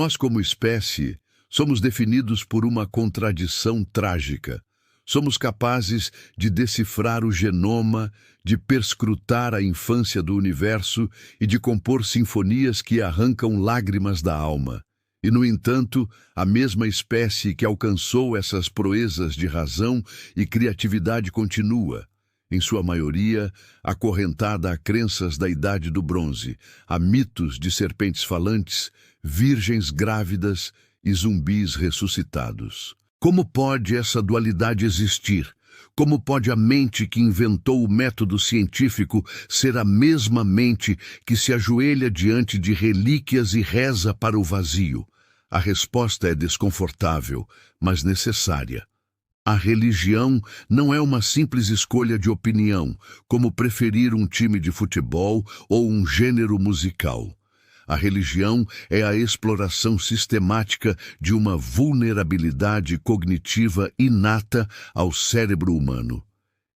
Nós, como espécie, somos definidos por uma contradição trágica. Somos capazes de decifrar o genoma, de perscrutar a infância do universo e de compor sinfonias que arrancam lágrimas da alma. E, no entanto, a mesma espécie que alcançou essas proezas de razão e criatividade continua, em sua maioria, acorrentada a crenças da Idade do Bronze, a mitos de serpentes falantes, virgens grávidas e zumbis ressuscitados. Como pode essa dualidade existir? Como pode a mente que inventou o método científico ser a mesma mente que se ajoelha diante de relíquias e reza para o vazio? A resposta é desconfortável, mas necessária. A religião não é uma simples escolha de opinião, como preferir um time de futebol ou um gênero musical. A religião é a exploração sistemática de uma vulnerabilidade cognitiva inata ao cérebro humano.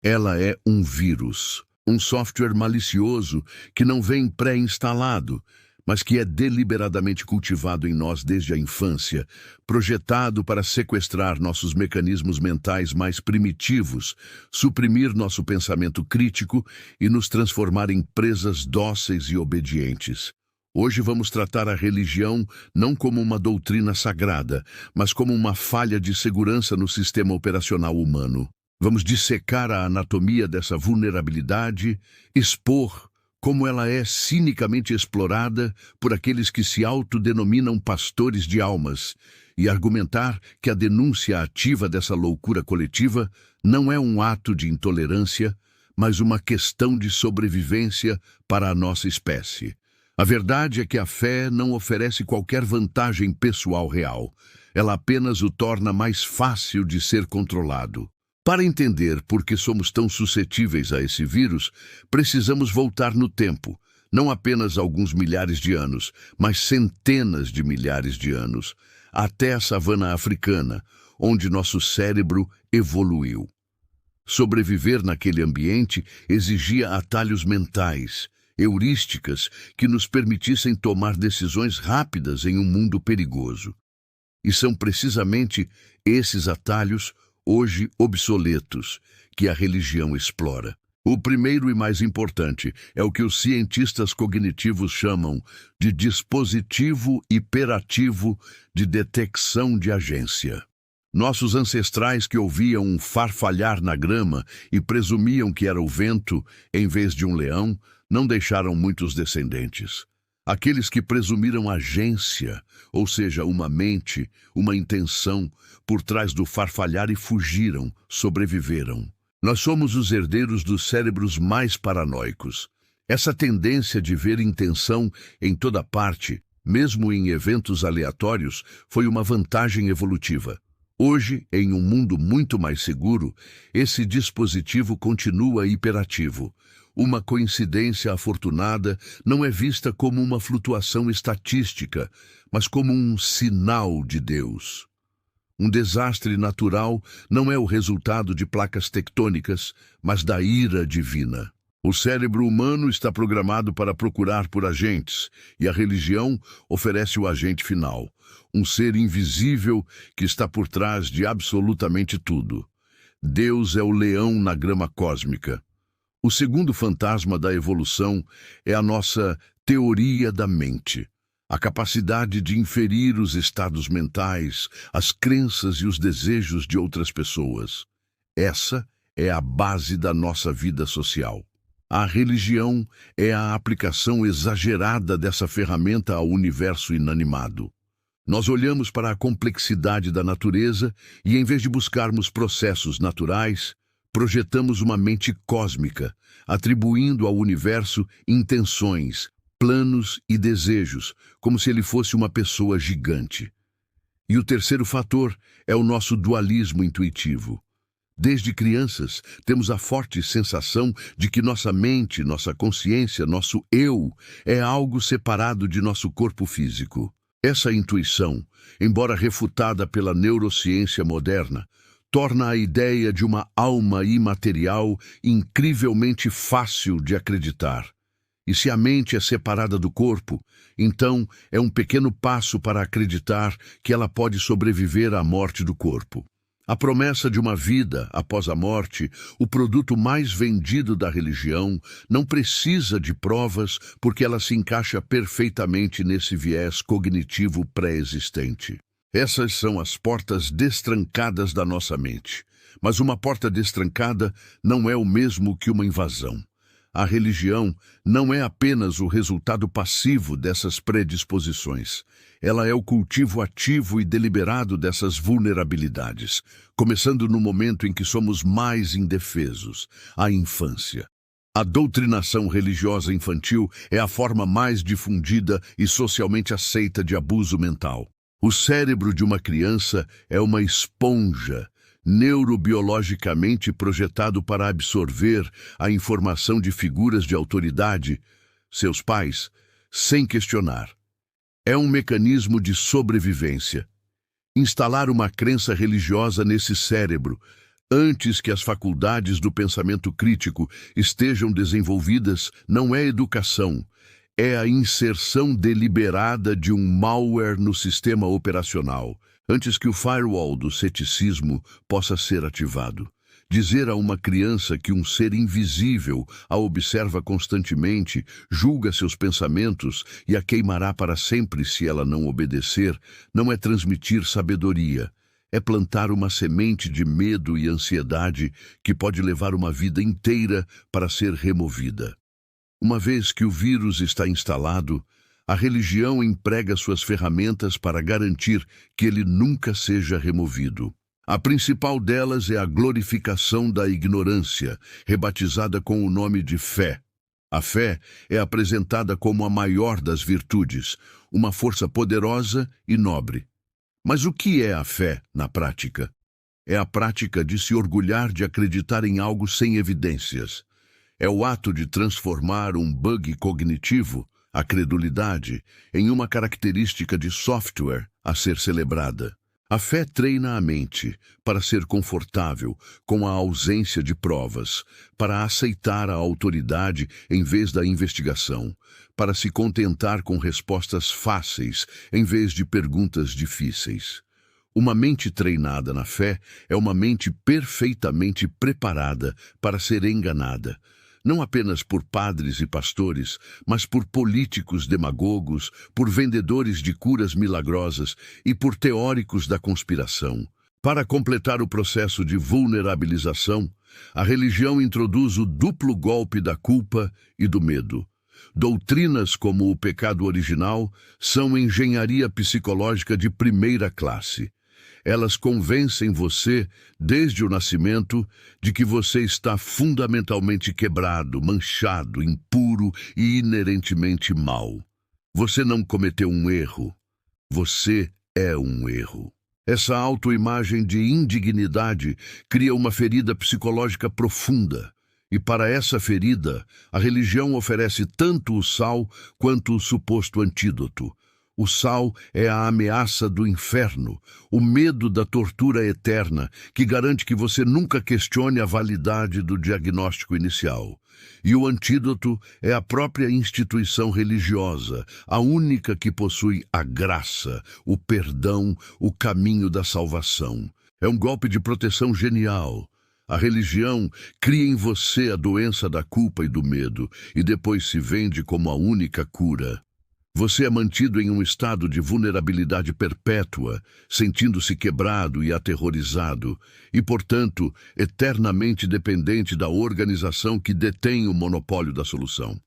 Ela é um vírus, um software malicioso que não vem pré-instalado, mas que é deliberadamente cultivado em nós desde a infância, projetado para sequestrar nossos mecanismos mentais mais primitivos, suprimir nosso pensamento crítico e nos transformar em presas dóceis e obedientes. Hoje vamos tratar a religião não como uma doutrina sagrada, mas como uma falha de segurança no sistema operacional humano. Vamos dissecar a anatomia dessa vulnerabilidade, expor como ela é cinicamente explorada por aqueles que se autodenominam pastores de almas, e argumentar que a denúncia ativa dessa loucura coletiva não é um ato de intolerância, mas uma questão de sobrevivência para a nossa espécie. A verdade é que a fé não oferece qualquer vantagem pessoal real. Ela apenas o torna mais fácil de ser controlado. Para entender por que somos tão suscetíveis a esse vírus, precisamos voltar no tempo, não apenas alguns milhares de anos, mas centenas de milhares de anos, até a savana africana, onde nosso cérebro evoluiu. Sobreviver naquele ambiente exigia atalhos mentais, heurísticas que nos permitissem tomar decisões rápidas em um mundo perigoso. E são precisamente esses atalhos, hoje obsoletos, que a religião explora. O primeiro e mais importante é o que os cientistas cognitivos chamam de dispositivo hiperativo de detecção de agência. Nossos ancestrais que ouviam um farfalhar na grama e presumiam que era o vento em vez de um leão, não deixaram muitos descendentes. Aqueles que presumiram agência, ou seja, uma mente, uma intenção, por trás do farfalhar e fugiram, sobreviveram. Nós somos os herdeiros dos cérebros mais paranoicos. Essa tendência de ver intenção em toda parte, mesmo em eventos aleatórios, foi uma vantagem evolutiva. Hoje, em um mundo muito mais seguro, esse dispositivo continua hiperativo. Uma coincidência afortunada não é vista como uma flutuação estatística, mas como um sinal de Deus. Um desastre natural não é o resultado de placas tectônicas, mas da ira divina. O cérebro humano está programado para procurar por agentes, e a religião oferece o agente final, um ser invisível que está por trás de absolutamente tudo. Deus é o leão na grama cósmica. O segundo fantasma da evolução é a nossa teoria da mente, a capacidade de inferir os estados mentais, as crenças e os desejos de outras pessoas. Essa é a base da nossa vida social. A religião é a aplicação exagerada dessa ferramenta ao universo inanimado. Nós olhamos para a complexidade da natureza e, em vez de buscarmos processos naturais, projetamos uma mente cósmica, atribuindo ao universo intenções, planos e desejos, como se ele fosse uma pessoa gigante. E o terceiro fator é o nosso dualismo intuitivo. Desde crianças, temos a forte sensação de que nossa mente, nossa consciência, nosso eu, é algo separado de nosso corpo físico. Essa intuição, embora refutada pela neurociência moderna, torna a ideia de uma alma imaterial incrivelmente fácil de acreditar. E se a mente é separada do corpo, então é um pequeno passo para acreditar que ela pode sobreviver à morte do corpo. A promessa de uma vida após a morte, o produto mais vendido da religião, não precisa de provas porque ela se encaixa perfeitamente nesse viés cognitivo pré-existente. Essas são as portas destrancadas da nossa mente. Mas uma porta destrancada não é o mesmo que uma invasão. A religião não é apenas o resultado passivo dessas predisposições. Ela é o cultivo ativo e deliberado dessas vulnerabilidades, começando no momento em que somos mais indefesos, a infância. A doutrinação religiosa infantil é a forma mais difundida e socialmente aceita de abuso mental. O cérebro de uma criança é uma esponja neurobiologicamente projetado para absorver a informação de figuras de autoridade, seus pais, sem questionar. É um mecanismo de sobrevivência. Instalar uma crença religiosa nesse cérebro, antes que as faculdades do pensamento crítico estejam desenvolvidas, não é educação. É a inserção deliberada de um malware no sistema operacional, antes que o firewall do ceticismo possa ser ativado. Dizer a uma criança que um ser invisível a observa constantemente, julga seus pensamentos e a queimará para sempre se ela não obedecer, não é transmitir sabedoria. É plantar uma semente de medo e ansiedade que pode levar uma vida inteira para ser removida. Uma vez que o vírus está instalado, a religião emprega suas ferramentas para garantir que ele nunca seja removido. A principal delas é a glorificação da ignorância, rebatizada com o nome de fé. A fé é apresentada como a maior das virtudes, uma força poderosa e nobre. Mas o que é a fé, na prática? É a prática de se orgulhar de acreditar em algo sem evidências. É o ato de transformar um bug cognitivo, a credulidade, em uma característica de software a ser celebrada. A fé treina a mente para ser confortável com a ausência de provas, para aceitar a autoridade em vez da investigação, para se contentar com respostas fáceis em vez de perguntas difíceis. Uma mente treinada na fé é uma mente perfeitamente preparada para ser enganada, não apenas por padres e pastores, mas por políticos demagogos, por vendedores de curas milagrosas e por teóricos da conspiração. Para completar o processo de vulnerabilização, a religião introduz o duplo golpe da culpa e do medo. Doutrinas como o pecado original são engenharia psicológica de primeira classe. Elas convencem você, desde o nascimento, de que você está fundamentalmente quebrado, manchado, impuro e inerentemente mau. Você não cometeu um erro. Você é um erro. Essa autoimagem de indignidade cria uma ferida psicológica profunda. E para essa ferida, a religião oferece tanto o sal quanto o suposto antídoto. O sal é a ameaça do inferno, o medo da tortura eterna, que garante que você nunca questione a validade do diagnóstico inicial. E o antídoto é a própria instituição religiosa, a única que possui a graça, o perdão, o caminho da salvação. É um golpe de proteção genial. A religião cria em você a doença da culpa e do medo, e depois se vende como a única cura. Você é mantido em um estado de vulnerabilidade perpétua, sentindo-se quebrado e aterrorizado, e, portanto, eternamente dependente da organização que detém o monopólio da solução.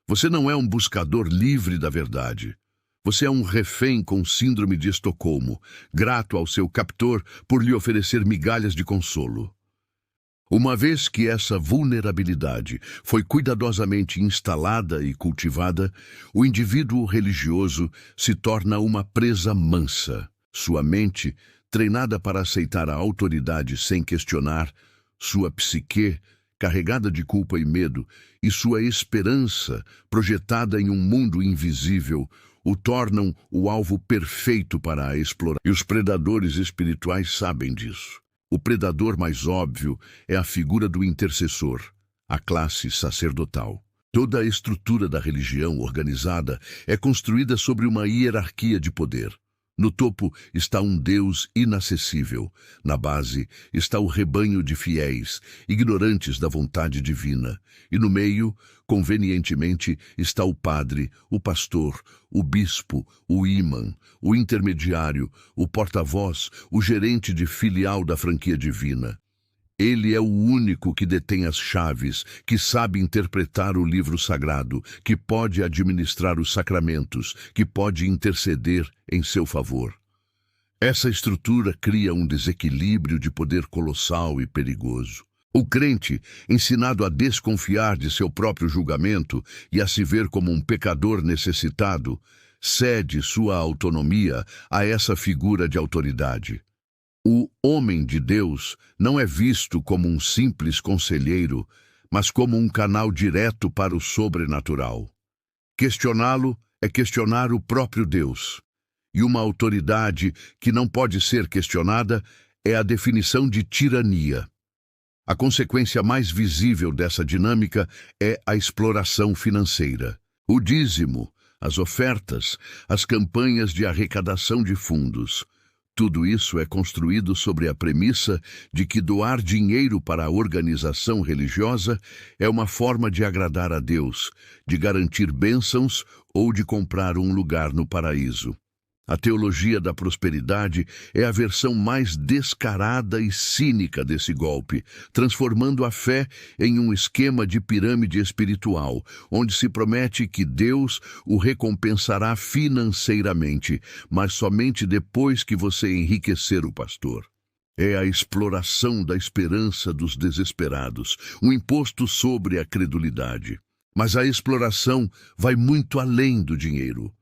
Você não é um buscador livre da verdade. Você é um refém com síndrome de Estocolmo, grato ao seu captor por lhe oferecer migalhas de consolo. Uma vez que essa vulnerabilidade foi cuidadosamente instalada e cultivada, o indivíduo religioso se torna uma presa mansa. Sua mente, treinada para aceitar a autoridade sem questionar, sua psique, carregada de culpa e medo, e sua esperança, projetada em um mundo invisível, o tornam o alvo perfeito para a explorar. E os predadores espirituais sabem disso. O predador mais óbvio é a figura do intercessor, a classe sacerdotal. Toda a estrutura da religião organizada é construída sobre uma hierarquia de poder. No topo está um Deus inacessível. Na base está o rebanho de fiéis, ignorantes da vontade divina. E no meio, convenientemente, está o padre, o pastor, o bispo, o ímã, o intermediário, o porta-voz, o gerente de filial da franquia divina. Ele é o único que detém as chaves, que sabe interpretar o livro sagrado, que pode administrar os sacramentos, que pode interceder em seu favor. Essa estrutura cria um desequilíbrio de poder colossal e perigoso. O crente, ensinado a desconfiar de seu próprio julgamento e a se ver como um pecador necessitado, cede sua autonomia a essa figura de autoridade. O homem de Deus não é visto como um simples conselheiro, mas como um canal direto para o sobrenatural. Questioná-lo é questionar o próprio Deus. E uma autoridade que não pode ser questionada é a definição de tirania. A consequência mais visível dessa dinâmica é a exploração financeira. O dízimo, as ofertas, as campanhas de arrecadação de fundos. Tudo isso é construído sobre a premissa de que doar dinheiro para a organização religiosa é uma forma de agradar a Deus, de garantir bênçãos ou de comprar um lugar no paraíso. A teologia da prosperidade é a versão mais descarada e cínica desse golpe, transformando a fé em um esquema de pirâmide espiritual, onde se promete que Deus o recompensará financeiramente, mas somente depois que você enriquecer o pastor. É a exploração da esperança dos desesperados, um imposto sobre a credulidade. Mas a exploração vai muito além do dinheiro.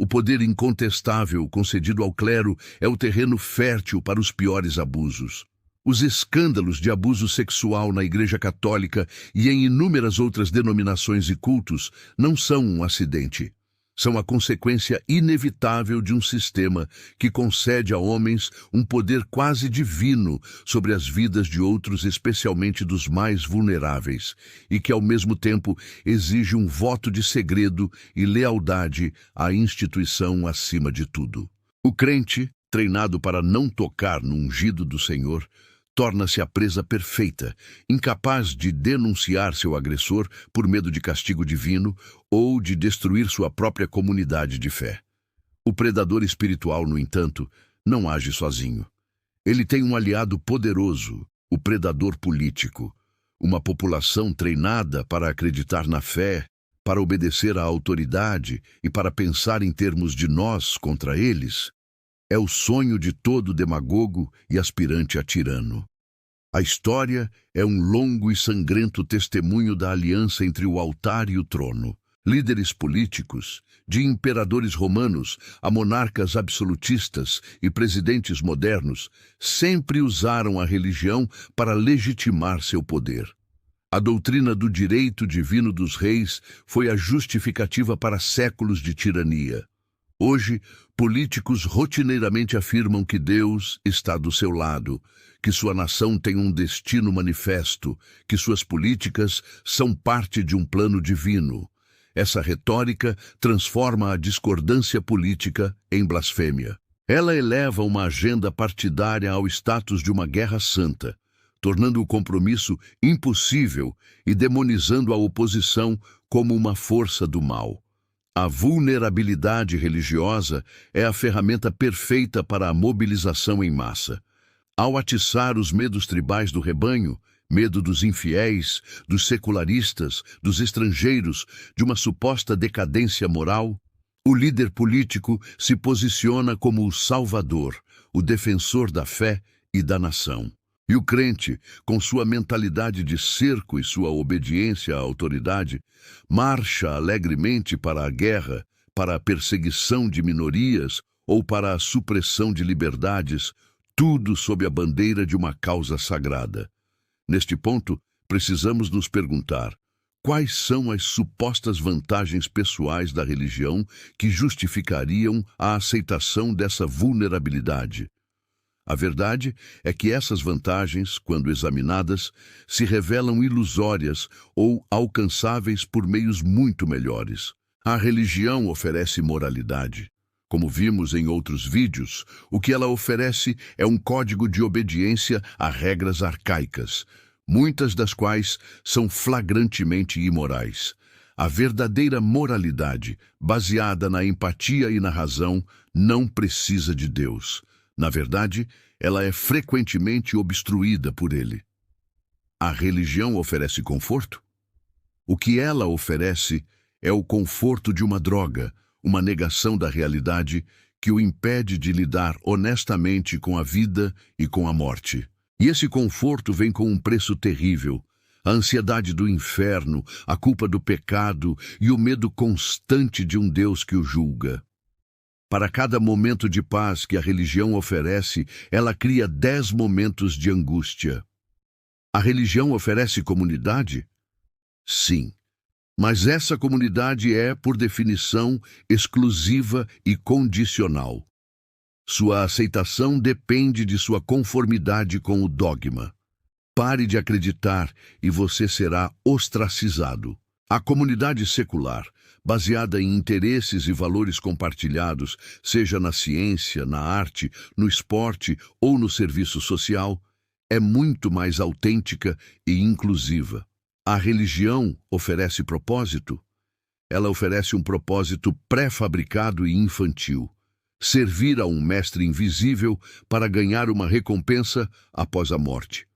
O poder incontestável concedido ao clero é o terreno fértil para os piores abusos. Os escândalos de abuso sexual na Igreja Católica e em inúmeras outras denominações e cultos não são um acidente. São a consequência inevitável de um sistema que concede a homens um poder quase divino sobre as vidas de outros, especialmente dos mais vulneráveis, e que, ao mesmo tempo, exige um voto de segredo e lealdade à instituição acima de tudo. O crente, treinado para não tocar no ungido do Senhor, torna-se a presa perfeita, incapaz de denunciar seu agressor por medo de castigo divino ou de destruir sua própria comunidade de fé. O predador espiritual, no entanto, não age sozinho. Ele tem um aliado poderoso, o predador político, uma população treinada para acreditar na fé, para obedecer à autoridade e para pensar em termos de nós contra eles. É o sonho de todo demagogo e aspirante a tirano. A história é um longo e sangrento testemunho da aliança entre o altar e o trono. Líderes políticos, de imperadores romanos a monarcas absolutistas e presidentes modernos, sempre usaram a religião para legitimar seu poder. A doutrina do direito divino dos reis foi a justificativa para séculos de tirania. Hoje, políticos rotineiramente afirmam que Deus está do seu lado, que sua nação tem um destino manifesto, que suas políticas são parte de um plano divino. Essa retórica transforma a discordância política em blasfêmia. Ela eleva uma agenda partidária ao status de uma guerra santa, tornando o compromisso impossível e demonizando a oposição como uma força do mal. A vulnerabilidade religiosa é a ferramenta perfeita para a mobilização em massa. Ao atiçar os medos tribais do rebanho, medo dos infiéis, dos secularistas, dos estrangeiros, de uma suposta decadência moral, o líder político se posiciona como o salvador, o defensor da fé e da nação. E o crente, com sua mentalidade de cerco e sua obediência à autoridade, marcha alegremente para a guerra, para a perseguição de minorias ou para a supressão de liberdades, tudo sob a bandeira de uma causa sagrada. Neste ponto, precisamos nos perguntar: quais são as supostas vantagens pessoais da religião que justificariam a aceitação dessa vulnerabilidade? A verdade é que essas vantagens, quando examinadas, se revelam ilusórias ou alcançáveis por meios muito melhores. A religião oferece moralidade. Como vimos em outros vídeos, o que ela oferece é um código de obediência a regras arcaicas, muitas das quais são flagrantemente imorais. A verdadeira moralidade, baseada na empatia e na razão, não precisa de Deus. Na verdade, ela é frequentemente obstruída por ele. A religião oferece conforto? O que ela oferece é o conforto de uma droga, uma negação da realidade que o impede de lidar honestamente com a vida e com a morte. E esse conforto vem com um preço terrível: a ansiedade do inferno, a culpa do pecado e o medo constante de um Deus que o julga. Para cada momento de paz que a religião oferece, ela cria 10 momentos de angústia. A religião oferece comunidade? Sim. Mas essa comunidade é, por definição, exclusiva e condicional. Sua aceitação depende de sua conformidade com o dogma. Pare de acreditar e você será ostracizado. A comunidade secular, baseada em interesses e valores compartilhados, seja na ciência, na arte, no esporte ou no serviço social, é muito mais autêntica e inclusiva. A religião oferece propósito? Ela oferece um propósito pré-fabricado e infantil: servir a um mestre invisível para ganhar uma recompensa após a morte.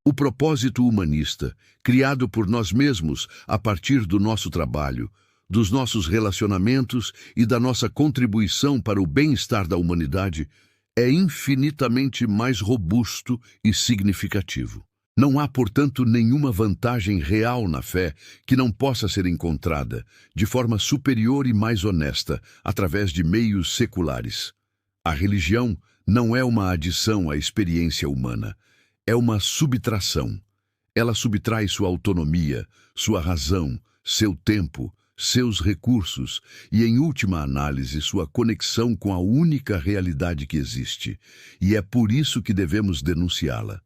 O propósito humanista, criado por nós mesmos a partir do nosso trabalho, dos nossos relacionamentos e da nossa contribuição para o bem-estar da humanidade, é infinitamente mais robusto e significativo. Não há, portanto, nenhuma vantagem real na fé que não possa ser encontrada, de forma superior e mais honesta, através de meios seculares. A religião não é uma adição à experiência humana, é uma subtração. Ela subtrai sua autonomia, sua razão, seu tempo, seus recursos e, em última análise, sua conexão com a única realidade que existe. E é por isso que devemos denunciá-la.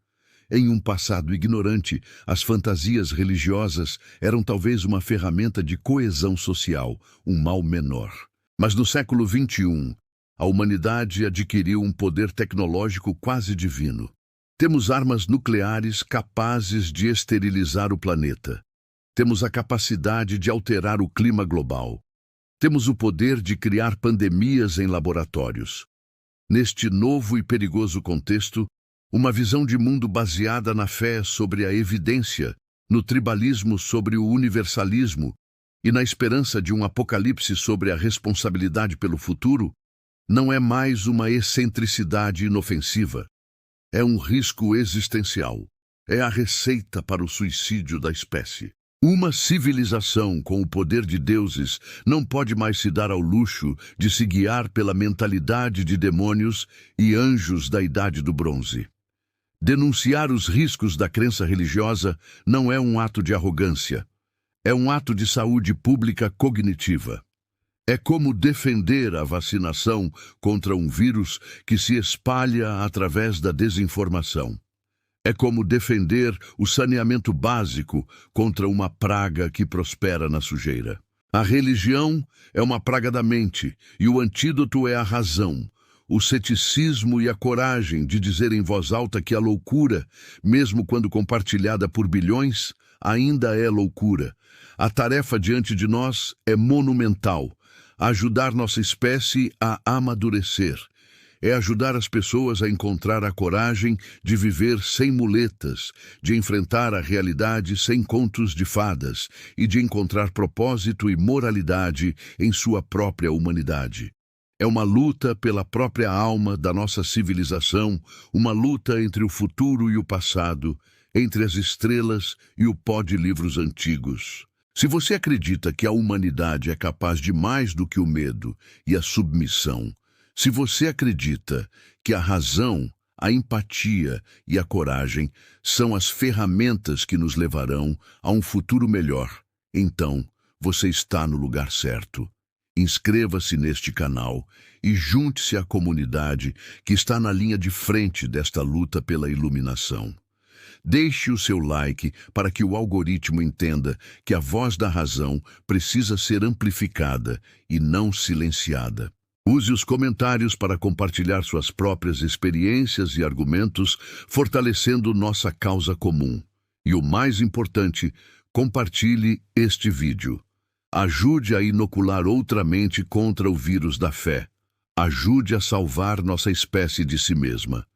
Em um passado ignorante, as fantasias religiosas eram talvez uma ferramenta de coesão social, um mal menor. Mas no século XXI, a humanidade adquiriu um poder tecnológico quase divino. Temos armas nucleares capazes de esterilizar o planeta. Temos a capacidade de alterar o clima global. Temos o poder de criar pandemias em laboratórios. Neste novo e perigoso contexto, uma visão de mundo baseada na fé sobre a evidência, no tribalismo sobre o universalismo e na esperança de um apocalipse sobre a responsabilidade pelo futuro, não é mais uma excentricidade inofensiva. É um risco existencial. É a receita para o suicídio da espécie. Uma civilização com o poder de deuses não pode mais se dar ao luxo de se guiar pela mentalidade de demônios e anjos da Idade do Bronze. Denunciar os riscos da crença religiosa não é um ato de arrogância. É um ato de saúde pública cognitiva. É como defender a vacinação contra um vírus que se espalha através da desinformação. É como defender o saneamento básico contra uma praga que prospera na sujeira. A religião é uma praga da mente e o antídoto é a razão, o ceticismo e a coragem de dizer em voz alta que a loucura, mesmo quando compartilhada por bilhões, ainda é loucura. A tarefa diante de nós é monumental: ajudar nossa espécie a amadurecer. É ajudar as pessoas a encontrar a coragem de viver sem muletas, de enfrentar a realidade sem contos de fadas e de encontrar propósito e moralidade em sua própria humanidade. É uma luta pela própria alma da nossa civilização, uma luta entre o futuro e o passado, entre as estrelas e o pó de livros antigos. Se você acredita que a humanidade é capaz de mais do que o medo e a submissão, se você acredita que a razão, a empatia e a coragem são as ferramentas que nos levarão a um futuro melhor, então você está no lugar certo. Inscreva-se neste canal e junte-se à comunidade que está na linha de frente desta luta pela iluminação. Deixe o seu like para que o algoritmo entenda que a voz da razão precisa ser amplificada e não silenciada. Use os comentários para compartilhar suas próprias experiências e argumentos, fortalecendo nossa causa comum. E o mais importante, compartilhe este vídeo. Ajude a inocular outra mente contra o vírus da fé. Ajude a salvar nossa espécie de si mesma.